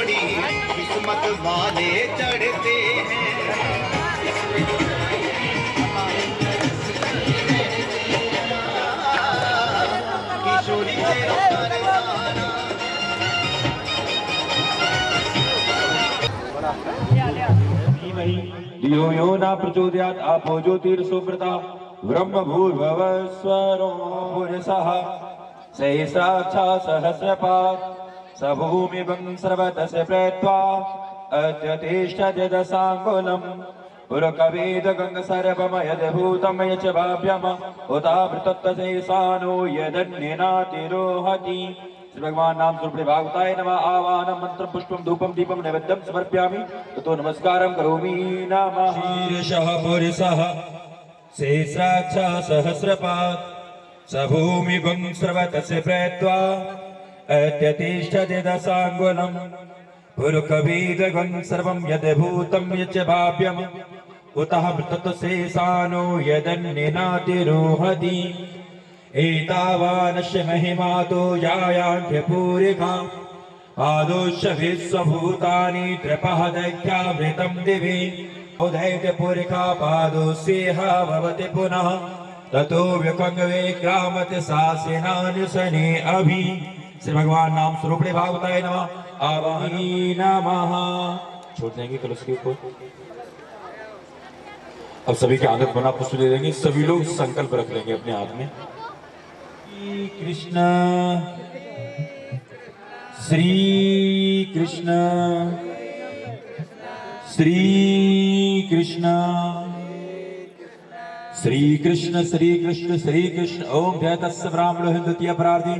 घोड़ी किस्मत वाले चढ़ते हैं। किशोरी तेरा फरमाना। धियो यो न प्रचोदयात् आपो ज्योतिर्सुमृता ब्रह्म भूर्भुवस्वरो पुरुषः सहस्राक्षा सहस्रपात् स भूमिभं सर्वतस्य प्रेत्वा अत्यतिष्ठत्यदसाङ्गुलम् पुरकवेद गङ्गसर्वमयद्भूतं यच भाव्यम उतावृतत्वशेषानो यदन्येनातिरोहति। श्री भगवान नाम स्वरूप भागवताय नमः। आवाहनं मंत्रं पुष्पं धूपं दीपं नैवेद्यं समर्पयामि ततो नमस्कारं करोमि नमः। शीर्षः पुरुषः सहस्राक्षा सहस्रपात् स भूमिभं सर्वतस्य प्रेत्वा अत्यतिष्ठत्यदसाङ्गुलम् पुरुकवेदगं सर्वं यद्भूतं यच्च भाव्यम् उतः तत्शेषानो यदन्येनातिरोहति। एतावानस्य महिमातो यायान्त्यपूरिका आदोष्य विश्वभूतानि त्रिपहदैक्यामृतं दिवि उदैत्यपूरिका पादोस्येह भवति पुनः ततो व्यकङ्गवे ग्रामति सासेनानुसने अभि। श्री भगवान नाम स्वरूप भागवताय नमः। आवाहनी नमः। छोड़ देंगे कलश के ऊपर। अब सभी के आदत बना पुष्प दे देंगे। सभी लोग संकल्प रख लेंगे अपने हाथ में। कृष्ण श्री कृष्ण श्री कृष्ण श्री कृष्ण श्री कृष्ण श्री कृष्ण। ओम जयतस्य ब्राह्मणो हिंदुति अपराधी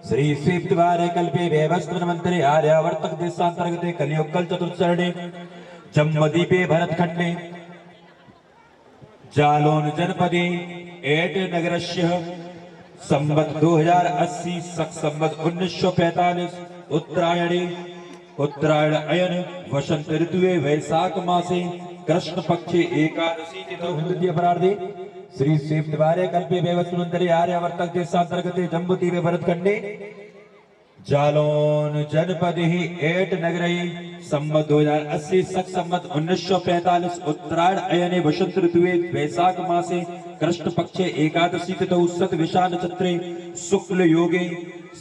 श्री स्वीप्तवारे कल्पे व्यवस्थित मंत्रे आर्यावर्तक देशांतर्गते कलियुग कल चतुर्चरणे जम्मदीपे भरतखंडे जालोन जनपदे एट नगरस्य संवत 2080 सक संवत 1945 उत्तरायण अयन वसंत ऋतुवे वैशाख मासे कृष्ण पक्षे एकादशी तिथौ हिंदुति अपराधे श्री स्वीप्तवारे कल्पे व्यवस्थितमंत्रे आर्यावर्तक देशांतर्गते जम्बूद्वीपे भरतखंडे जालौन जनपदे एट नगरे संवत 2080 सक संवत 1945 उत्तरायण अयने वसंत ऋतुवे वैशाख मासे कृष्ण पक्षे एकादशी तिथौ सत विशाल नक्षत्रे शुक्ल योगे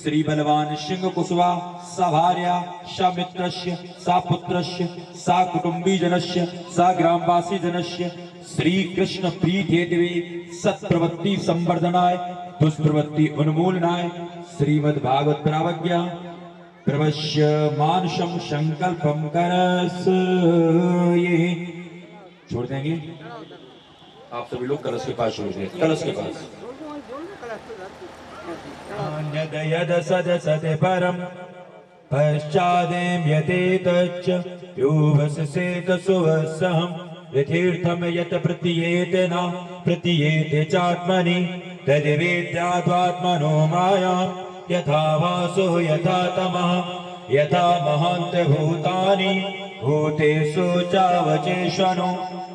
श्री बलवान सिंह कुशवा सा भार्या सा मित्रस्य सा पुत्रस्य सा कुटुंबी जनस्य सा ग्रामवासी जनस्य श्री कृष्ण प्रीति देवी सत्प्रवृत्ति संवर्धनाय दुष्प्रवृत्ति उन्मूलनाय श्रीमद् भागवत प्रावज्ञा प्रवश्य मानसम संकल्पम करस। ये छोड़ देंगे। आप सभी लोग कलश के पास छोड़ दें। कलश के पास यद सद सद परम पश्चादें यतेतच्च योभसेत सुवसहम् यथीर्थम यत प्रतीयेते न प्रतीयेते चात्मनि तद्वेद्यात्मनो मायां यथा वासो यथा तमः यथा महान्त भूतानि भूतेषु चावचेषणो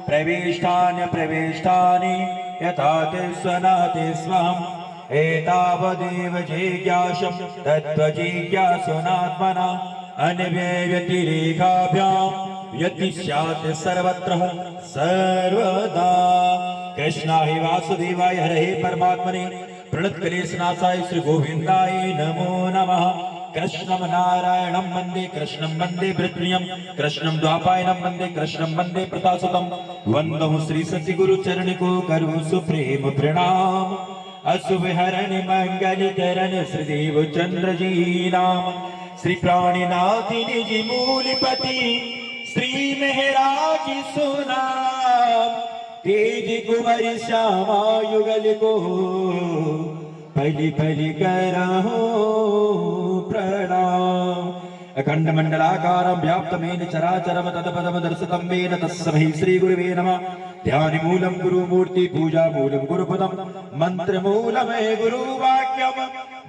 प्रविष्टानि यथा तिस्वनाति स्वहम् एतावदेव जिज्ञासं तत्त्वजिज्ञासुनात्मना अन्यव्यतिरेकाभ्यां यति स्यात् सर्वत्र सर्वदा। कृष्णाय वासुदेवाय हरे परमात्मने प्रणतक्लेशनाशाय श्री गोविंदाय नमो नमः। कृष्णं नारायणं वन्दे कृष्णं वन्दे भृत्रियं कृष्णं द्वापायनं वन्दे कृष्णं वन्दे प्रतासुतं वन्दं श्री सद्गुरु चरणिको करो सुप्रेम प्रणाम। अशुभ हरण मंगल करण श्री देव चंद्र जी नाम श्री प्राणीनाथ निज मूलपति श्री महराज सुनाम तेज कुंवर श्यामा युगल को पली पली करहो प्रणाम। अखंड मंडलाकारं व्याप्तमेन चराचरं तत्पदं दर्शितं येन तस्मै श्री गुरुवे नमः। ध्यान मूलं गुरुमूर्ति पूजा मूलं गुरुपदं मंत्र मूलमे गुरुवाक्यम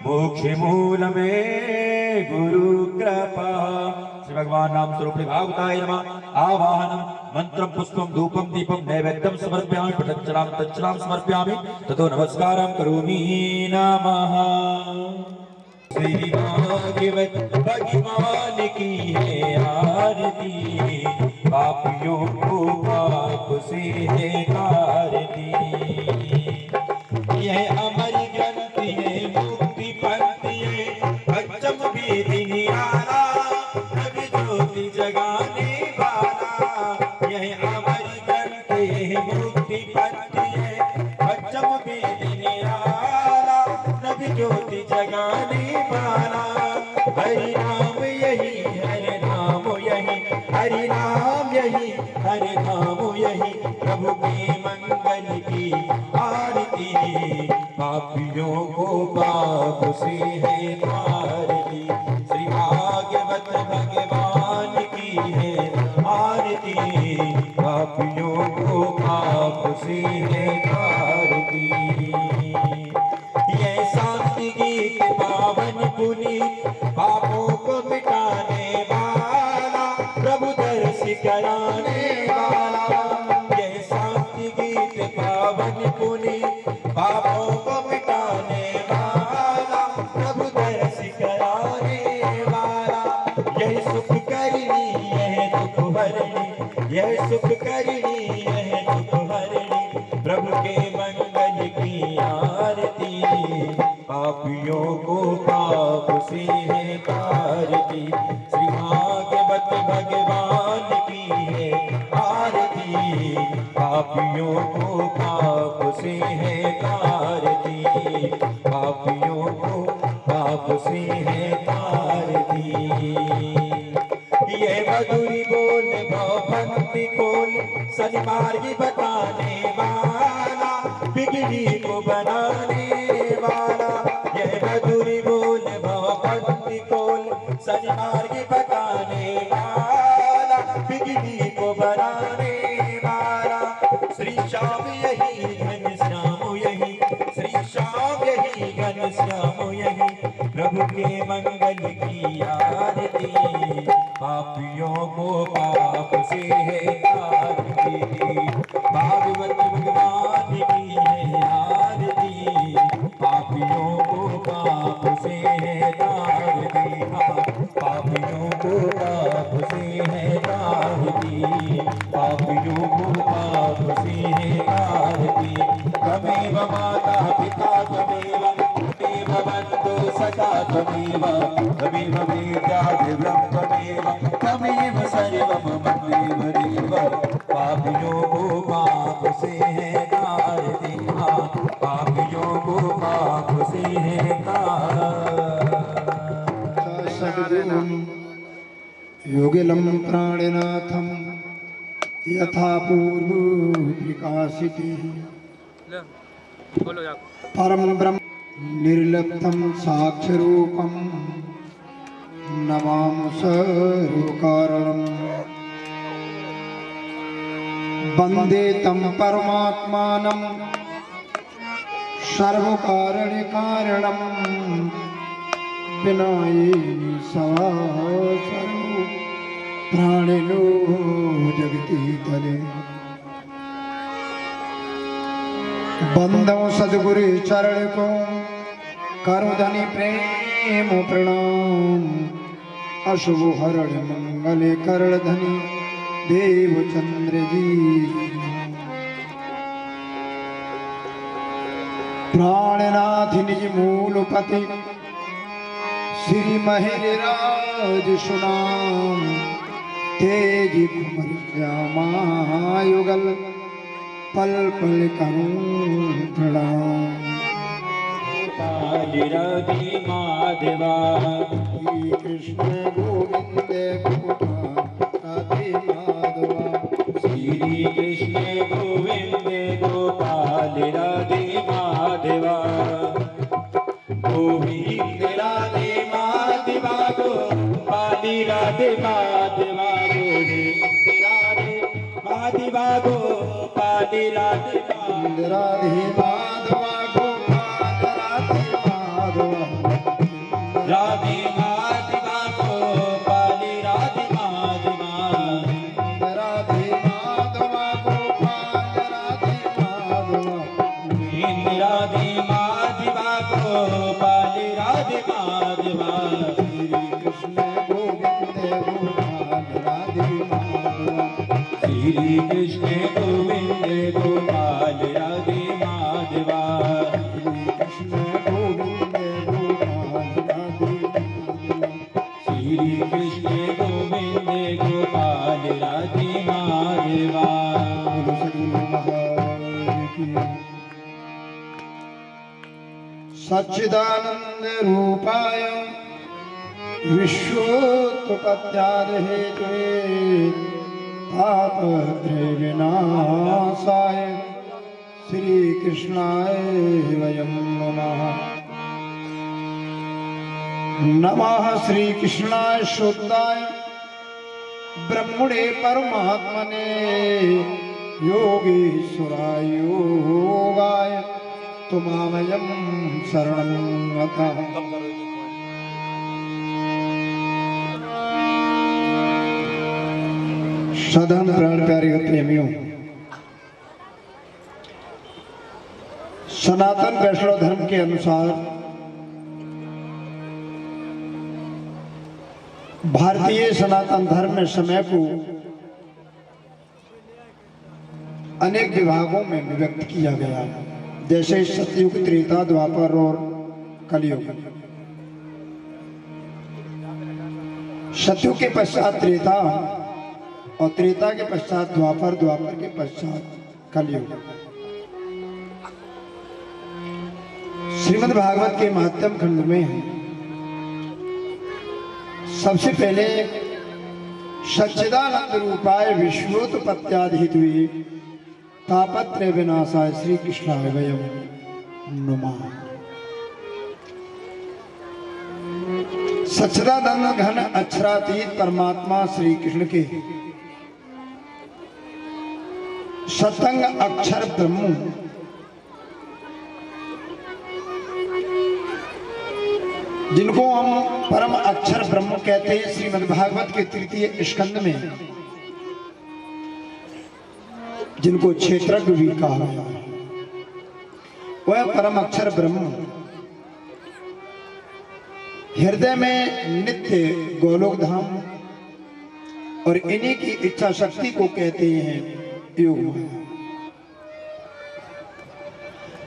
मोक्ष मूलमे गुरु कृपा। श्री भगवान नाम स्वरूप भागवताय नमः। आवाहनं मंत्रं पुष्पं धूपं दीपं नैवेद्यं समर्पयामि प्रदक्षिणां समर्पयामि ततो नमस्कारं करोमि नमः। श्री भागवत भगवान की है आरती, पापियों को पाप से है तारती। यह अमर ग्रंथ है मुक्ति पंथ है, पंचम वेदी निराला, नव ज्योति जगाने वाला। यह अमर ग्रंथ है मुक्ति पंथ है, पंचम वेदी निराला, नव ज्योति जगाने वाला। हरि नाम यही, हरि नाम यही, हरि नाम यही, हरि नाम यही, प्रभु के मंगल की आरती, पापियों को पाप से है तारती। श्री भागवत भगवान की है आरती, पापियों को पाप से है तारती। यह शांति गीत पावन पुनीत, पापों को मिटाने वाला, प्रभु दर्श कराने वाला। यह शांति गीत पावन पुनीत, पापों को मिटाने वाला, प्रभु दर्श कराने वाला। यह सुख करनी, यह दुख हरनी, यह सुख करनी, यह दुख हरनी, प्रभु के मंगल की आरती, पापियों को पाप से है तारती। श्री भागवत भगवान की है आरती, पापियों को पाप से है तारती, पापियों को पाप से है तारती। ये मधुरी बोल भक्ति खोल, सन्मार्गी बताने वाला, बिगड़ी को बनाने वाला। यह मधुरी बोल भक्ति खोल, सन्मार्गी बताने वाला, बिगड़ी को बनाने वाला। श्री श्याम यही, घन श्याम यही, श्री श्याम यही, घन श्याम यही, प्रभु के मंगल की आरती, पापियों को पाप से है तारती। भागवत भगवान की है आरती, पापियों को पाप से है तारती, पापियों को पाप से है तारती, पापियों को पाप से है तारती। त्वमेव माता पिता त्वमेव, त्वमेव बन्धु सखा त्वमेव, त्वमेव वेद्या दिव्यं त्वमेव, त्वमेव सर्वं ममेव देव। पापियों को पाप से है तारती, पापियों को पाप से है तारती। सद्गुरुं योगिलं प्राणनाथं यथा पूर्व विकासिते, परम ब्रह्म निर्लिप्तं साक्षरूपं नमामि सर्वकारणं। वन्दे तं परमात्मानं सर्वकारणकारणं, विनाये सर्व प्राणिनो जगति तले। बंदो सद्गुरु चरण को करो धनि प्रेम प्रणाम, अशुभ हरण मंगल करण धनि देव चंद्र जी। प्राणनाथ निज मूल पति, श्री महिराज सुनाम, तेज कुमर श्यामा युगल, पल पल करूं प्रणाम। राधे माधवा, श्री कृष्ण गोविंद गोपाल राधे माधवा, श्री कृष्ण गोविंद गोपाल राधे माधवा, गोविंद राधे माधवा गोपाल राधे माधवा, गोविंद राधे माधवा गोपाल राधे राधे माधवा गोपाल राधे माधवा, राधे माधवा गोपाल राधे माधवा, राधे माधवा गोपाल राधे माधवा, राधे माधवा गोपाल राधे माधवा। श्री कृष्ण गोविंद गोपाल राधे माधवा कृष्ण गोविंद गोपाल राधे माधवा। श्री कृष्ण गोविंद गोपाल राधे माधवा। बोलो सद्गुरु महाराज की। सच्चिदानंद रूपाय विश्वोत्पत्त्यादि हेतवे तापत्रय विनाशाय श्री कृष्णाय वयं नमः। नमः श्री कृष्णाय शुद्धाय ब्रह्मणे परमात्मने योगीश्वराय योगाय तुमामयं शरणं गतः। सदन प्राण प्यारे प्रेमियों, सनातन वैष्णव धर्म के अनुसार भारतीय सनातन धर्म में समय को अनेक विभागों में विभक्त किया गया, जैसे सतयुग, त्रेता, द्वापर और कलयुग। सतयुग के पश्चात त्रेता और त्रेता के पश्चात द्वापर, द्वापर के पश्चात कलयुग। श्रीमद् भागवत के महात्म खंड में सबसे पहले सच्चिदानंद रूपाय विश्वोत्पत्त्यादि हेतवे तापत्रय विनाशाय श्री कृष्णाय वयं नमः। सच्चिदानंद घन अक्षरातीत परमात्मा श्री कृष्ण के सतंग अक्षर ब्रह्म जिनको हम परम अक्षर ब्रह्म कहते हैं, श्रीमद् भागवत के तृतीय स्कंद में जिनको क्षेत्रज्ञ भी कहा गया है, वह परम अक्षर ब्रह्म हृदय में नित्य गोलोक धाम और इन्हीं की इच्छा शक्ति को कहते हैं योग माया।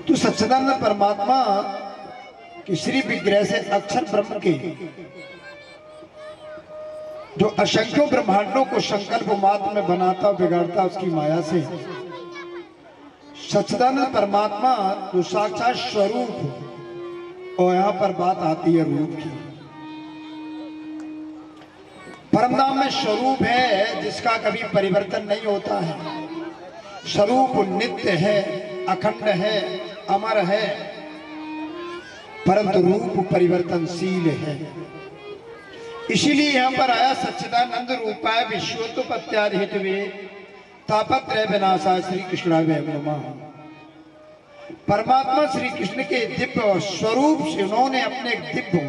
तो सच्चिदानंद परमात्मा कि श्री विग्रह से अक्षर ब्रह्म के जो असंख्यों ब्रह्मांडों को संकल्प मात्र में बनाता बिगाड़ता उसकी माया से सच्चिदानंद परमात्मा जो साक्षात स्वरूप, और यहां पर बात आती है रूप की। परमधाम में स्वरूप है जिसका कभी परिवर्तन नहीं होता है। स्वरूप नित्य है, अखंड है, अमर है, परंतु रूप परिवर्तनशील है। इसीलिए यहां पर आया सच्चिदानंद रूपाय विश्वोत्पत्त्यादि हेतवे तापत्रय विनाशाय श्री कृष्णाय वयं नमः। परमात्मा श्री कृष्ण के दिव्य स्वरूप से उन्होंने अपने दिव्य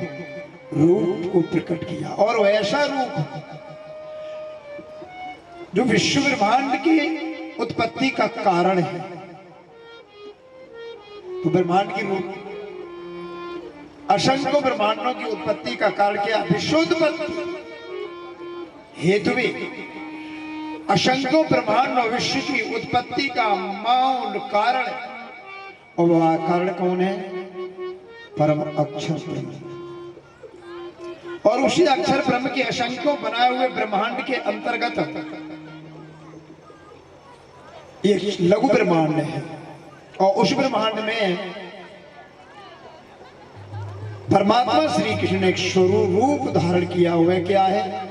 रूप को प्रकट किया, और वो ऐसा रूप जो विश्व ब्रह्मांड की उत्पत्ति का कारण है। तो ब्रह्मांड की रूप असंख्य ब्रह्मांडों की उत्पत्ति का कारण क्या? विश्वोत्पत्ति हेतुवे असंख्य ब्रह्मांड और विश्व की उत्पत्ति का मौन कारण, और वह कारण कौन है? परम अक्षर ब्रह्म। और उसी अक्षर ब्रह्म के असंख्यों बनाए हुए ब्रह्मांड के अंतर्गत एक लघु ब्रह्मांड है, और उस ब्रह्मांड में परमात्मा श्री कृष्ण ने एक स्वरूप रूप धारण किया हुआ है। क्या है?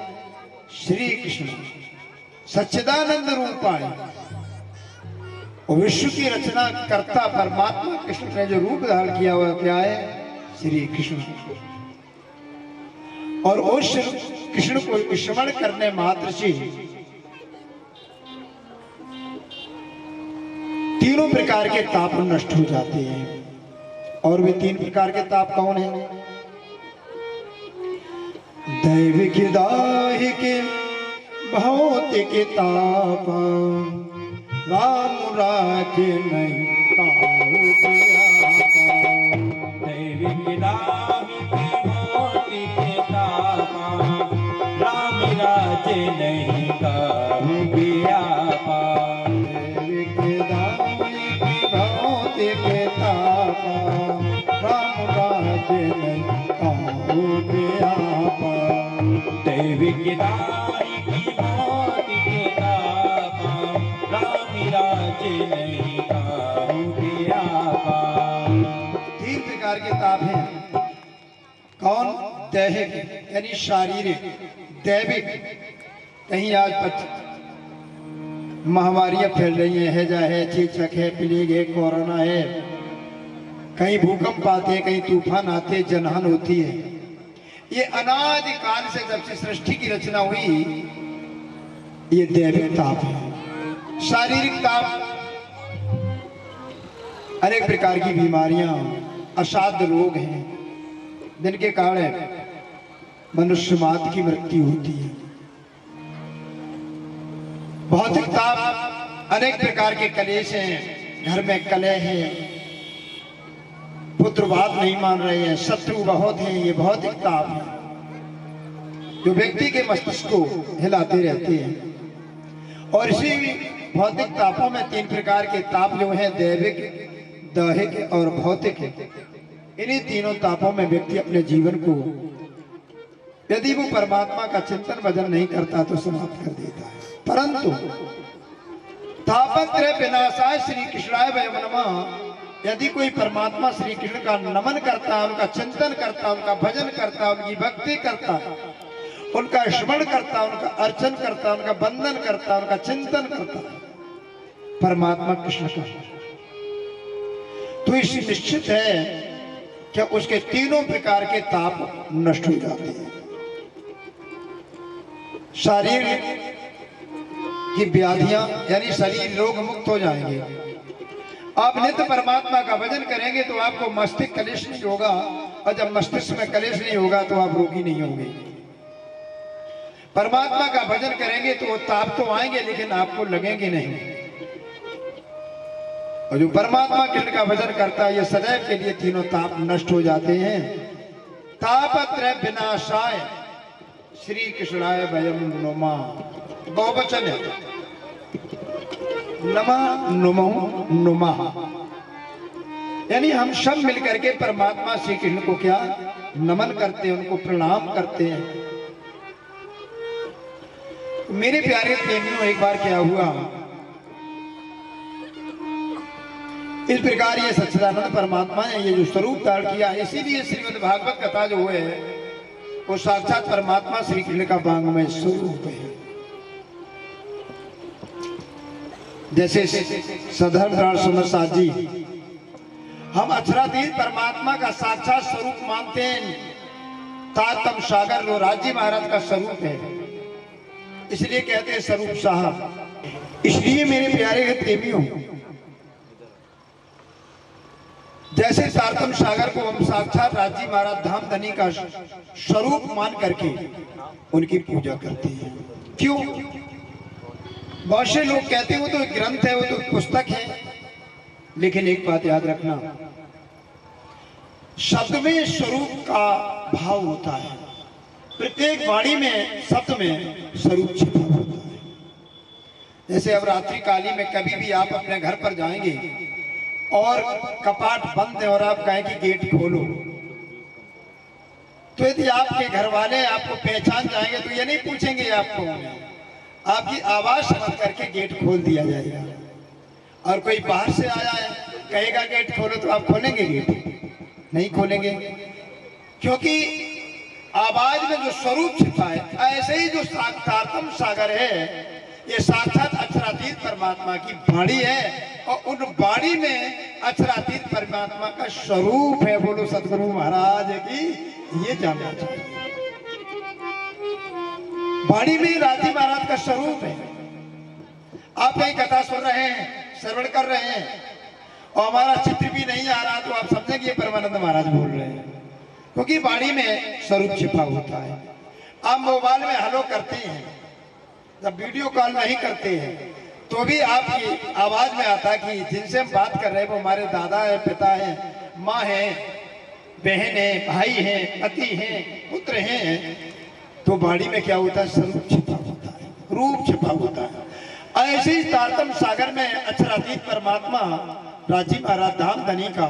श्री कृष्ण सच्चिदानंद रूपाय, और विश्व की रचना करता परमात्मा कृष्ण ने जो रूप धारण किया हुआ है, क्या है? श्री कृष्ण। और उस कृष्ण को स्मरण करने मात्र से तीनों प्रकार के ताप नष्ट हो जाते हैं। और वे तीन प्रकार के ताप कौन है? दैविक दाहिक भौतिक ताप, राम राज्य नहीं काहू पियापा। दैविक दाहिक भौतिक ताप, राम राज्य नहीं काहू पियापा। ठेकेदारी की मौत के तापा, राम राज्य नहीं काहू के आपा। तीन प्रकार के ताप हैं। कौन? दैहिक यानी शारीरिक, दैविक। कहीं आज महामारियां फैल रही हैं, हैजा है, चेचक है, प्लेग है, कोरोना है, कहीं भूकंप आते हैं, कहीं तूफान आते, जनहानि होती है। ये अनादि काल से जब से सृष्टि की रचना हुई, ये दैविक ताप है। शारीरिक ताप, अनेक प्रकार की बीमारियां, असाध्य रोग हैं, जिनके कारण मनुष्य मात्र की मृत्यु होती है। भौतिक ताप, अनेक प्रकार के कलेश हैं, घर में कलह है, पुत्र बात नहीं मान रहे हैं, शत्रु बहुत हैं, ये भौतिक ताप है जो व्यक्ति के मस्तिष्क को हिलाते रहते हैं। और इसी भौतिक तापों में तीन प्रकार के ताप जो हैं, दैविक, दैहिक और भौतिक है। इन्हीं तीनों तापों में व्यक्ति अपने जीवन को, यदि वो परमात्मा का चिंतन भजन नहीं करता तो समाप्त कर देता है। परंतु तापत्रय विनाशाय श्री कृष्णाय वयम नमः, यदि कोई परमात्मा श्री कृष्ण का नमन करता है, उनका चिंतन करता है, उनका भजन करता है, उनकी भक्ति करता है, उनका स्मरण करता है, उनका अर्चन करता है, उनका वंदन करता है, उनका चिंतन करता है परमात्मा कृष्ण का, तो इसे निश्चित है कि उसके तीनों प्रकार के ताप नष्ट हो जाते हैं। शारीरिक की व्याधियां यानी शरीर रोग मुक्त हो जाएंगे। आप नित्य परमात्मा का भजन करेंगे तो आपको मस्तिष्क कलेश नहीं होगा, और जब मस्तिष्क में कलेश नहीं होगा तो आप रोगी नहीं होंगे। परमात्मा का भजन करेंगे तो वो ताप तो आएंगे लेकिन आपको लगेंगे नहीं। और जो परमात्मा कृष्ण का भजन करता है, ये सदैव के लिए तीनों ताप नष्ट हो जाते हैं। तापत्रय विनाशाय श्री कृष्णाय वयम नमः, बहुवचन है, नमः नुमः नुमः, यानी हम सब मिलकर के परमात्मा श्री कृष्ण को क्या नमन करते हैं, उनको प्रणाम करते हैं। मेरे प्यारे प्रेमियों, एक बार क्या हुआ, इस प्रकार ये सच्चिदानंद परमात्मा ने ये जो स्वरूप धारण किया, इसीलिए श्रीमद् भागवत कथा जो है वो साक्षात परमात्मा श्री कृष्ण का वांग्मय स्वरूप है। जैसे सधर्म सुमसाद जी, हम अक्षराधीन परमात्मा का साक्षात स्वरूप मानते हैं। तारतम सागर जो राज्य महाराज का स्वरूप है, इसलिए कहते हैं स्वरूप साहब। इसलिए मेरे प्यारे प्रेमियों, जैसे तारतम सागर को हम साक्षात राज्य महाराज धाम धनी का स्वरूप मान करके उनकी पूजा करते हैं। क्यों? बहुत से लोग कहते हैं वो तो एक ग्रंथ है, वो तो पुस्तक है, लेकिन एक बात याद रखना, शब्द में स्वरूप का भाव होता है। प्रत्येक वाणी में शब्द में स्वरूप छिपा होता है। जैसे अब रात्रि काली में कभी भी आप अपने घर पर जाएंगे और कपाट बंद है और आप कहें कि गेट खोलो, तो यदि आपके घर वाले आपको पहचान जाएंगे तो ये नहीं पूछेंगे आपको, आपकी आवाज समझ करके गेट खोल दिया जाएगा। और कोई बाहर से आया है कहेगा गेट खोलो, तो आप खोलेंगे? गेट नहीं खोलेंगे, क्योंकि आवाज में जो स्वरूप छिपा है। ऐसे ही जो तारतम सागर है, ये साक्षात अक्षरातीत परमात्मा की वाणी है, और उन वाणी में अक्षरातीत परमात्मा का स्वरूप है। बोलो सदगुरु महाराज की, ये जानना चाहिए। वाणी में राजी महाराज का स्वरूप है। आप कहीं कथा सुन रहे हैं, श्रवण कर रहे हैं, और हमारा चित्र भी नहीं आ रहा, तो आप समझेंगे परमानंद महाराज बोल रहे हैं, क्योंकि वाणी में स्वरूप छिपा होता है। आप मोबाइल में हेलो करते हैं, जब वीडियो कॉल नहीं करते हैं तो भी आपकी आवाज में आता है कि जिनसे हम बात कर रहे हैं वो हमारे दादा है, पिता है, माँ है, बहन है, भाई है, पति है, पुत्र हैं। तो वाणी में क्या होता है? स्वरूप छिपा होता है, रूप छिपा होता है। ऐसे ही तारतम सागर में अक्षरातीत परमात्मा राजी महाराज धाम धनी का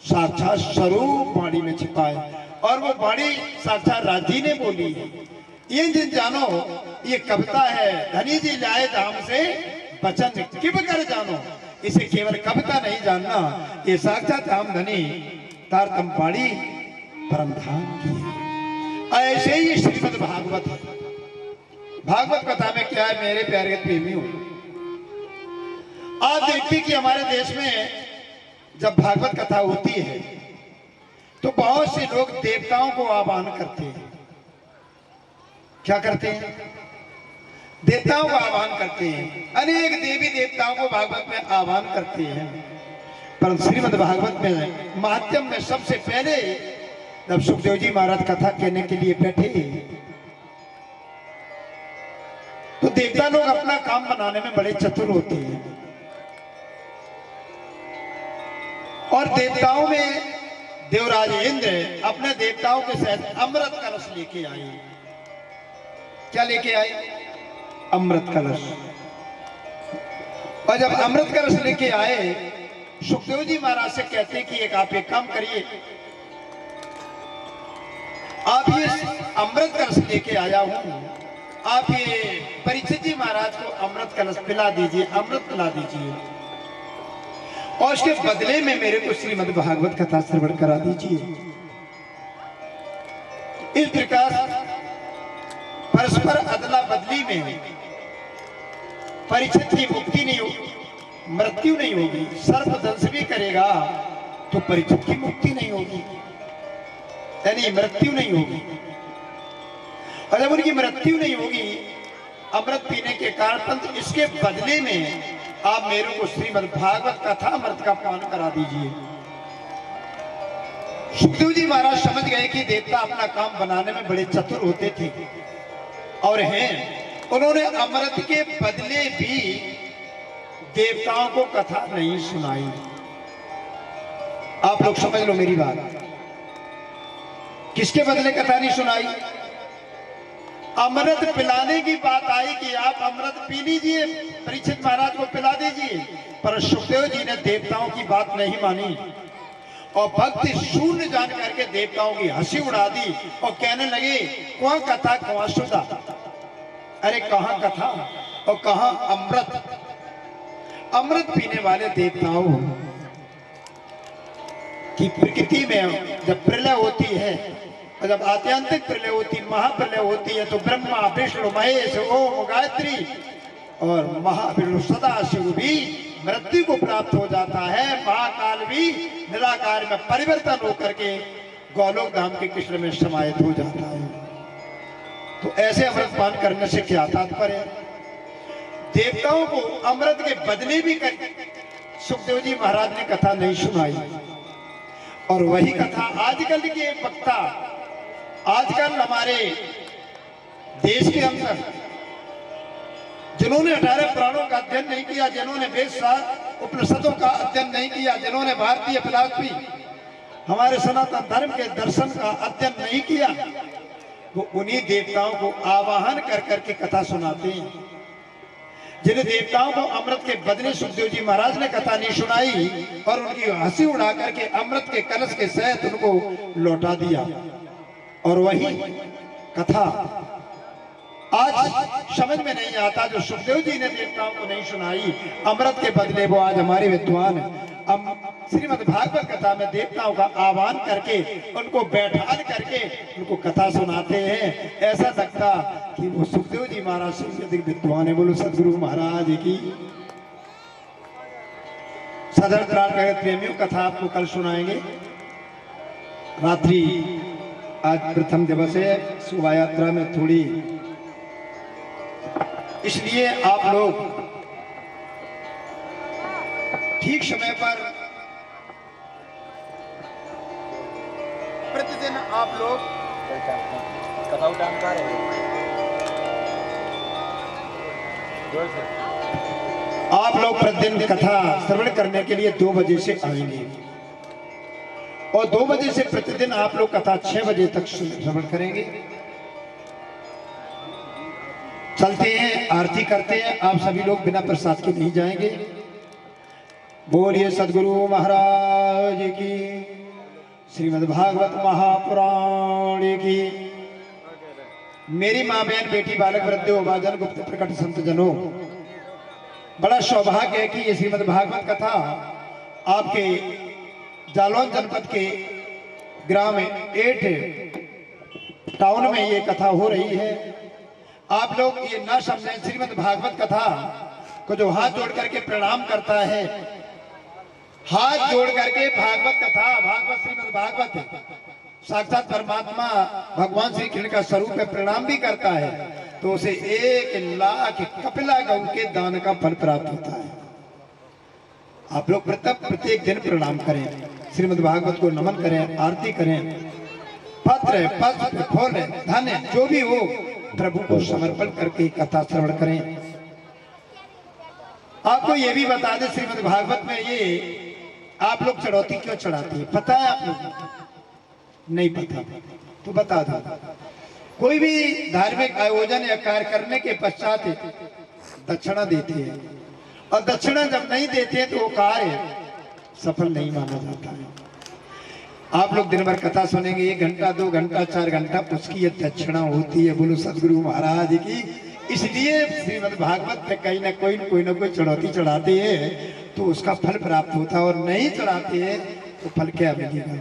साक्षात स्वरूप वाणी में छिपा है, और वो वाणी साक्षात राजी ने बोली है। ये जिन जानो ये कविता है, धनी जी लाए धाम से बचन किब कर जानो। इसे केवल कविता नहीं जानना, ये साक्षात धाम धनी तारतम पाड़ी परम धाम की है। ऐसे ही श्रीमद् भागवत है। भागवत कथा में क्या है मेरे प्यारे प्रेमियों, आप देखते कि हमारे देश में जब भागवत कथा होती है तो बहुत से लोग देवताओं को आह्वान करते हैं। क्या करते हैं? देवताओं को आह्वान करते हैं। अनेक देवी देवताओं को भागवत में आह्वान करते हैं। पर श्रीमद् भागवत में महात्म्य में सबसे पहले जब सुखदेव जी महाराज कथा कहने के लिए बैठे तो देवता लोग अपना काम बनाने में बड़े चतुर होते हैं। और देवताओं में देवराज इंद्र अपने देवताओं के साथ अमृत कलश लेके आए। क्या लेके आए? अमृत कलश। और जब अमृत कलश लेके आए, सुखदेव जी महाराज से कहते हैं कि आप एक काम करिए, आप ये अमृत कलश लेके आया हूं, आप ये परीक्षित जी महाराज को अमृत कलश पिला दीजिए, अमृत पिला दीजिए, और उसके बदले में मेरे को श्रीमद् भागवत कथा श्रवण करा दीजिए। इस प्रकार परस्पर अदला बदली में परीक्षित की मुक्ति नहीं होगी, मृत्यु नहीं होगी। सर्पदंश भी करेगा तो परीक्षित की मुक्ति नहीं होगी, यानी मृत्यु नहीं होगी। और जब उनकी मृत्यु नहीं होगी अमृत पीने के कारण, परंतु इसके बदले में आप मेरे को श्रीमद् भागवत कथा अमृत का पान करा दीजिए। सुखदेव जी महाराज समझ गए कि देवता अपना काम बनाने में बड़े चतुर होते थे और हैं। उन्होंने अमृत के बदले भी देवताओं को कथा नहीं सुनाई। आप लोग समझ लो मेरी बात, किसके बदले कथा नहीं सुनाई? अमृत पिलाने की बात आई कि आप अमृत पी लीजिए, परीक्षित महाराज को पिला दीजिए, पर सुखदेव जी ने देवताओं की बात नहीं मानी और भक्ति शून्य जान करके देवताओं की हंसी उड़ा दी और कहने लगे कौन कथा कौन सुधा, अरे कहां कथा और कहां अमृत। अमृत पीने वाले देवताओं की प्रकृति में जब प्रलय होती है और जब आत्यंतिक प्रलय होती, महाप्रलय होती है, तो ब्रह्मा विष्णु महेश ओम गायत्री और महाविष्णु सदाशिव भी मृत्यु को प्राप्त हो जाता है। महाकाल भी निराकार में परिवर्तन होकर के गोलोक धाम के कृष्ण में समाहित हो जाता है। तो ऐसे अमृत पान करने से क्या तात्पर्य? देवताओं को अमृत के बदले भी सुखदेव जी महाराज ने कथा नहीं सुनाई। और वही कथा आजकल के वक्ता, आजकल हमारे देश के अंदर जिन्होंने 18 पुराणों का अध्ययन नहीं किया, जिन्होंने वेद उपनिषदों का अध्ययन नहीं किया, जिन्होंने भारतीय फिलॉसफी हमारे सनातन धर्म के दर्शन का अध्ययन नहीं किया, वो उन्हीं देवताओं को आवाहन कर करके कथा सुनाते हैं। जिन्हें देवताओं को अमृत के बदले सुखदेव जी महाराज ने कथा नहीं सुनाई और उनकी हंसी उड़ा करके अमृत के कलश के सहित उनको लौटा दिया। और वही कथा आज समझ में नहीं आता जो सुखदेव जी ने देवताओं को नहीं सुनाई, अमृत के बदले वो आज हमारे विद्वान श्रीमद् भागवत कथा में देवताओं का आह्वान करके उनको बैठाल करके उनको कथा सुनाते हैं। ऐसा लगता कि वो सुखदेव जी महाराज से अधिक विद्वान है। बोलो सदगुरु महाराज की। साधारण प्राण प्रेमियों कथा आपको कल सुनाएंगे। रात्रि आज प्रथम दिवस है, शोभा यात्रा में थोड़ी, इसलिए आप लोग ठीक समय पर प्रतिदिन आप लोग कथा उठाने आप लोग प्रतिदिन कथा श्रवण करने के लिए 2 बजे से आएंगे और 2 बजे से प्रतिदिन आप लोग कथा 6 बजे तक श्रवण करेंगे। चलते हैं, आरती करते हैं। आप सभी लोग बिना प्रसाद के नहीं जाएंगे। बोलिए सदगुरु महाराज की। श्रीमद् भागवत महापुराण की। मेरी माँ बहन बेटी बालक वृद्धो अभाजन गुप्त प्रकट संत जनों, बड़ा सौभाग्य है कि ये श्रीमद् भागवत कथा आपके जालौन जनपद के ग्राम 8 टाउन में ये कथा हो रही है। आप लोग ये ना समझें, श्रीमद् भागवत कथा को जो हाथ जोड़ करके प्रणाम करता है, हाथ जोड़ करके भागवत कथा, भागवत श्रीमद् भागवत साक्षात परमात्मा भगवान श्री कृष्ण का स्वरूप है, प्रणाम भी करता है तो उसे 1 लाख कपिला गौ के दान का फल प्राप्त होता है। आप लोग प्रत्येक दिन प्रणाम करें, श्रीमद् भागवत को नमन करें, आरती करें, पत्र पुष्प फूल धन जो भी हो प्रभु को समर्पण करके कथा श्रवण करें। आपको ये भी बता दें, श्रीमद् भागवत में ये आप लोग चढ़ौती क्यों चढ़ाते हैं पता है आप लोग? नहीं पता तो बता दो। कोई भी धार्मिक आयोजन या कार्य करने के पश्चात दक्षिणा देते हैं, और दक्षिणा जब नहीं देते हैं तो वो कार्य सफल नहीं माना जाता है। आप लोग दिन भर कथा सुनेंगे, 1 घंटा 2 घंटा 4 घंटा, उसकी ये दक्षिणा होती है। बोलो सदगुरु महाराज की। इसलिए श्रीमद् भागवत में कहीं ना कोई चढ़ौती चढ़ाते हैं तो उसका फल प्राप्त होता है, और नहीं चढ़ाते हैं तो फल क्या मिलेगा।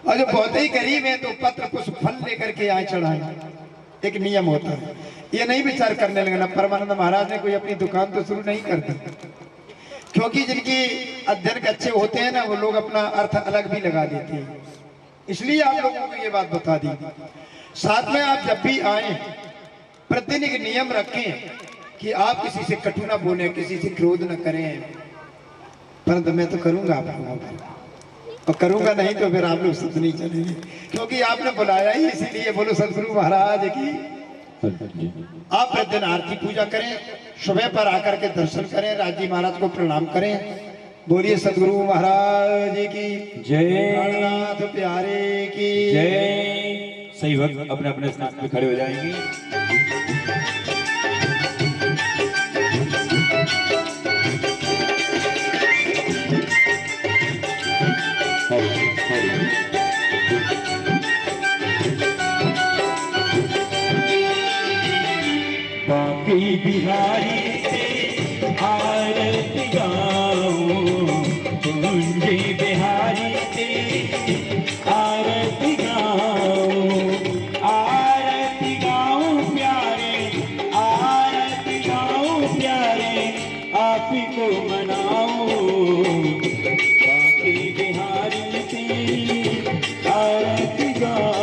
और जो बहुत ही गरीब है तो पत्र कुछ फल लेकर के आए चढ़ाए, एक नियम होता है। ये नहीं विचार करने लगना परमानंद महाराज ने कोई अपनी दुकान तो शुरू नहीं कर दी, क्योंकि जिनकी अध्ययन के अच्छे होते हैं ना वो लोग अपना अर्थ अलग भी लगा देते हैं। इसलिए आप लोगों को ये बात बता दी। साथ में आप जब भी आए प्रतिदिन एक नियम रखें कि आप किसी से कटु ना बोले, किसी से क्रोध न करें। परंतु मैं तो करूंगा आप लोगों को, और करूंगा नहीं तो फिर आप लोग सुध नहीं चलेंगे, क्योंकि आपने बुलाया ही इसीलिए। बोलो सदगुरु महाराज की। आप प्रतिदिन आरती पूजा करें, सुबह पर आकर के दर्शन करें, राजी महाराज को प्रणाम करें। बोलिए सदगुरु महाराज की जय, प्राणनाथ प्यारे की जय। सही वक्त अपने अपने स्थान पे खड़े हो जाएंगे। बाकी बिहारी से आरती गाऊं, कुंजी बिहारी से आरती गाऊं, आरती गाऊं प्यारे, आरती गाऊं प्यारे, आप ही को मनाऊं। बाकी बिहारी से आरती गाऊं।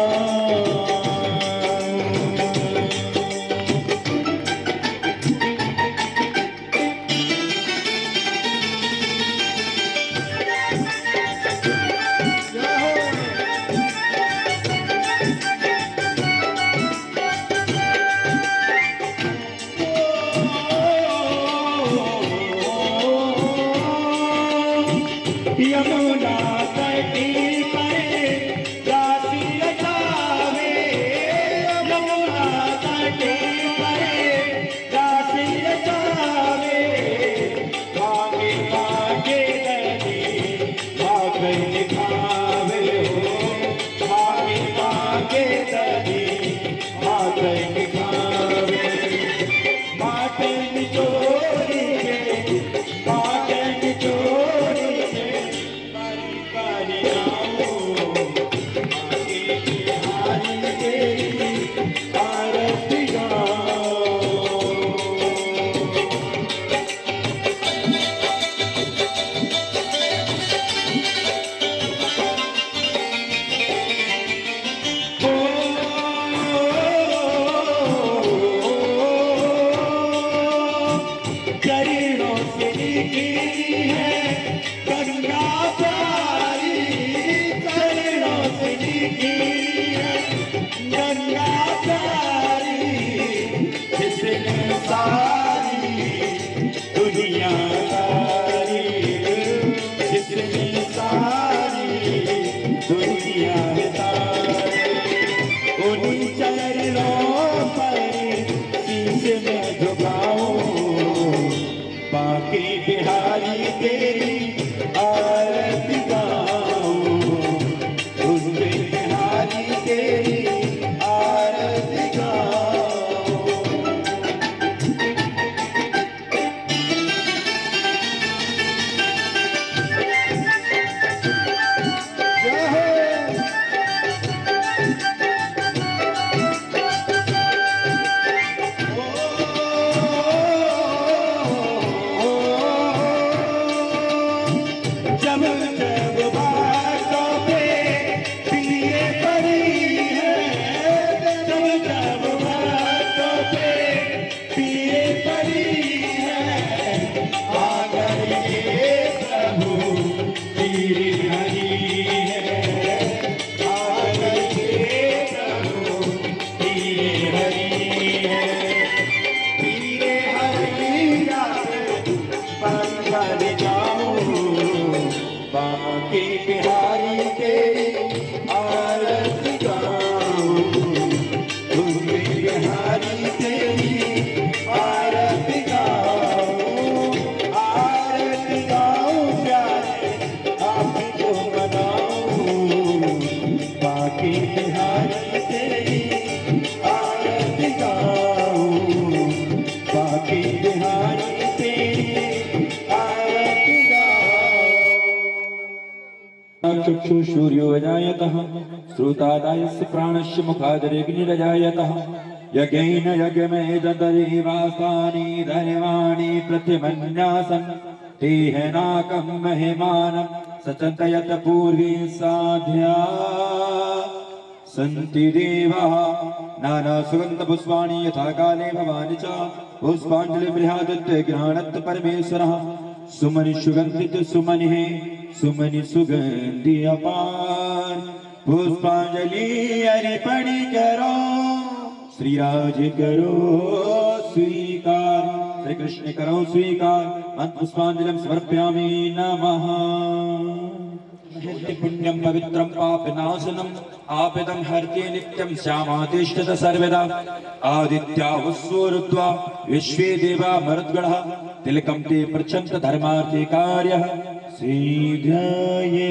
चक्षुषूर्यो अजायतः श्रोतादायस्य प्राणस्य मुखादग्निरजायतः यज्ञेन यज्ञमेतदेवास्तानि धर्माणि प्रत्यमन्यासन् तेहनाकं महिमानं सचन्तयत पूर्वे साध्या सन्ति देवाः नानासुगन्धपुष्पाणि यथा काले भवानि च पुष्पाञ्जलिबृहदत्त गृह्णात् परमेश्वरः सुमनि सुगन्धित सुमनिः सुमनि सुगन्धि अपार पुष्पांजलि अर्पण करो श्रीराज करो स्वीकार श्री कृष्ण करो स्वीकार मत पुष्पांजलिं समर्पयामि नमः पुण्यं पवित्रं पापनाशनम् आपदं हर्ते नित्यं श्यामातिष्ठत सर्वदा आदित्यावस्वरुत्वा विश्वे देवा मरुद्गणः तिलकं ते पृच्छन्त धर्मार्थे कार्यः सिद्धये।